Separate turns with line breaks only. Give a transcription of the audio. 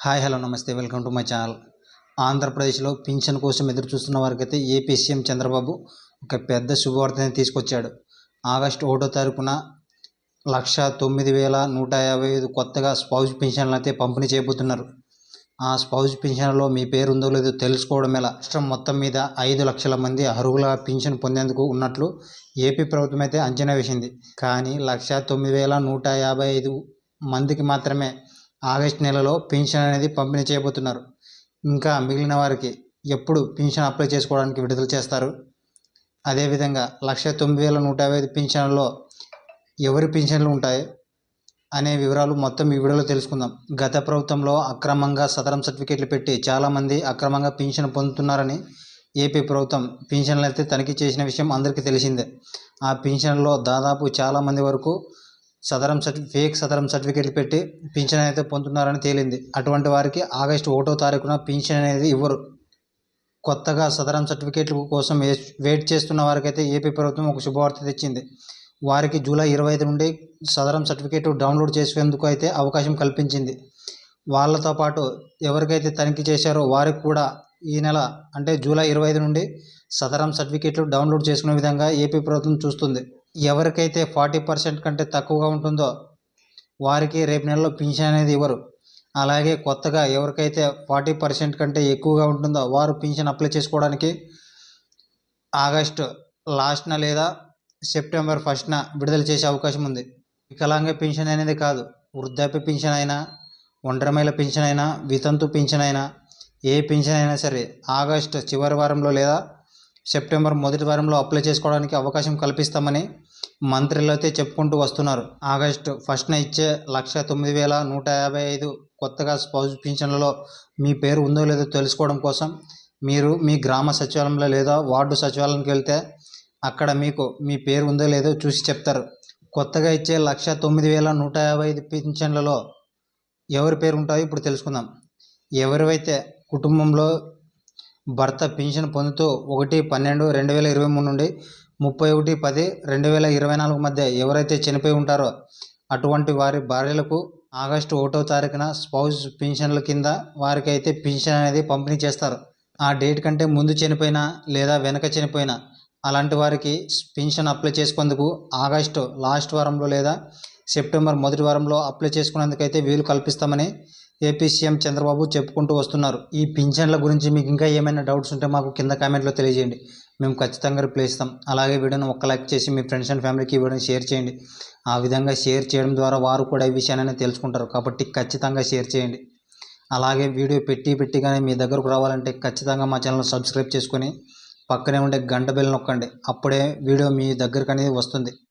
Hi hello నమస్తే welcome to my channel. ఆంధ్రప్రదేశ్లో pension కోసం ఎదురు చూస్తున్న వారికైతే ఏపీ సీఎం చంద్రబాబు ఒక పెద్ద శుభవార్తని తీసుకొచ్చాడు. ఆగస్టు 1వ తారీఖున 1,09,155 కొత్తగా స్పౌజ్ పింఛన్లు అయితే పంపిణీ చేయబోతున్నారు. ఆ స్పౌజ్ పింఛన్లో మీ పేరు ఉందో లేదో తెలుసుకోవడం ఎలా? రాష్ట్రం మొత్తం మీద 5 లక్షల మంది అర్హులుగా పింఛన్ పొందేందుకు ఉన్నట్లు ఏపీ ప్రభుత్వం అయితే అంచనా వేసింది. కానీ 1,09,155 మందికి మాత్రమే ఆగస్టు నెలలో పింఛన్ అనేది పంపిణీ చేయబోతున్నారు. ఇంకా మిగిలిన వారికి ఎప్పుడు పింఛన్ అప్లై చేసుకోవడానికి విడుదల చేస్తారు? అదేవిధంగా 1,09,155 పింఛన్లలో ఎవరి పింఛన్లు ఉంటాయి అనే వివరాలు మొత్తం ఈ వీడియోలో తెలుసుకుందాం. గత ప్రభుత్వంలో అక్రమంగా సదరం సర్టిఫికేట్లు పెట్టి చాలామంది అక్రమంగా పింఛన్ పొందుతున్నారని ఏపీ ప్రభుత్వం పింఛన్లు అయితే తనిఖీ చేసిన విషయం అందరికీ తెలిసిందే. ఆ పింఛన్లో దాదాపు చాలామంది వరకు ఫేక్ సదరం సర్టిఫికేట్లు పెట్టి పింఛన్ అయితే పొందుతున్నారని తేలింది. అటువంటి వారికి ఆగస్టు 1వ తారీఖున పింఛన్ అనేది ఇవ్వరు. కొత్తగా సదరం సర్టిఫికేట్ల కోసం వెయిట్ చేస్తున్న వారికైతే ఏపీ ప్రభుత్వం ఒక శుభవార్త తెచ్చింది. వారికి జూలై 25 నుండి సదరం సర్టిఫికేట్ డౌన్లోడ్ చేసేందుకు అయితే అవకాశం కల్పించింది. వాళ్ళతో పాటు ఎవరికైతే తనిఖీ చేశారో వారికి కూడా ఈ నెల అంటే జూలై 25 నుండి సదరం సర్టిఫికేట్లు డౌన్లోడ్ చేసుకునే విధంగా ఏపీ ప్రభుత్వం చూస్తుంది. ఎవరికైతే 40% కంటే తక్కువగా ఉంటుందో వారికి రేపు నెలలో పింఛన్ అనేది ఇవ్వరు. అలాగే కొత్తగా ఎవరికైతే 40% కంటే ఎక్కువగా ఉంటుందో వారు పింఛన్ అప్లై చేసుకోవడానికి ఆగస్టు లాస్ట్న లేదా సెప్టెంబర్ 1న విడుదల చేసే అవకాశం ఉంది. వికలాంగ పింఛన్ అనేది కాదు, వృద్ధాప్య పింఛన్ అయినా, ఒంటరి మహిళ పింఛన్ అయినా, వితంతు పింఛన్ అయినా, ఏ పింఛన్ అయినా సరే ఆగస్టు చివరి వారంలో లేదా సెప్టెంబర్ మొదటి వారంలో అప్లై చేసుకోవడానికి అవకాశం కల్పిస్తామని మంత్రులు అయితే చెప్పుకుంటూ వస్తున్నారు. ఆగస్టు 1న ఇచ్చే 1,09,155 కొత్తగా స్పౌజ్ పింఛన్లలో మీ పేరు ఉందో లేదో తెలుసుకోవడం కోసం మీరు మీ గ్రామ సచివాలయంలో లేదా వార్డు సచివాలయానికి వెళ్తే అక్కడ మీకు మీ పేరు ఉందో లేదో చూసి చెప్తారు. కొత్తగా ఇచ్చే 1,09,155 పింఛన్లలో ఎవరి పేరు ఉంటాయో ఇప్పుడు తెలుసుకుందాం. ఎవరివైతే కుటుంబంలో భర్త పింఛన్ పొందుతూ 1/12/2023 నుండి 31/10/2024 మధ్య ఎవరైతే చనిపోయి ఉంటారో అటువంటి వారి భార్యలకు ఆగస్టు 1వ తారీఖున స్పౌజ్ పింఛన్ల కింద వారికి అయితే పింఛన్ అనేది పంపిణీ చేస్తారు. ఆ డేట్ కంటే ముందు చనిపోయినా లేదా వెనక చనిపోయినా అలాంటి వారికి పింఛన్ అప్లై చేసుకునేందుకు ఆగస్టు లాస్ట్ వారంలో లేదా సెప్టెంబర్ మొదటి వారంలో అప్లై చేసుకునేందుకైతే వీలు కల్పిస్తామని ఏపీ సీఎం చంద్రబాబు చెప్పుకుంటూ వస్తున్నారు. ఈ పింఛన్ల గురించి మీకు ఇంకా ఏమైనా డౌట్స్ ఉంటే మాకు కింద కామెంట్లో తెలియజేయండి, మేము ఖచ్చితంగా రిప్లై ఇస్తాం. అలాగే వీడియోని ఒక్క లైక్ చేసి మీ ఫ్రెండ్స్ అండ్ ఫ్యామిలీకి ఈ వీడియోని షేర్ చేయండి. ఆ విధంగా షేర్ చేయడం ద్వారా వారు కూడా ఈ విషయాన్ని తెలుసుకుంటారు కాబట్టి ఖచ్చితంగా షేర్ చేయండి. అలాగే వీడియో పెట్టిగానే మీ దగ్గరకు రావాలంటే ఖచ్చితంగా మా ఛానల్ సబ్స్క్రైబ్ చేసుకొని పక్కనే ఉండే గంట బెల్ నొక్కండి. అప్పుడే వీడియో మీ దగ్గరకు అనేది వస్తుంది.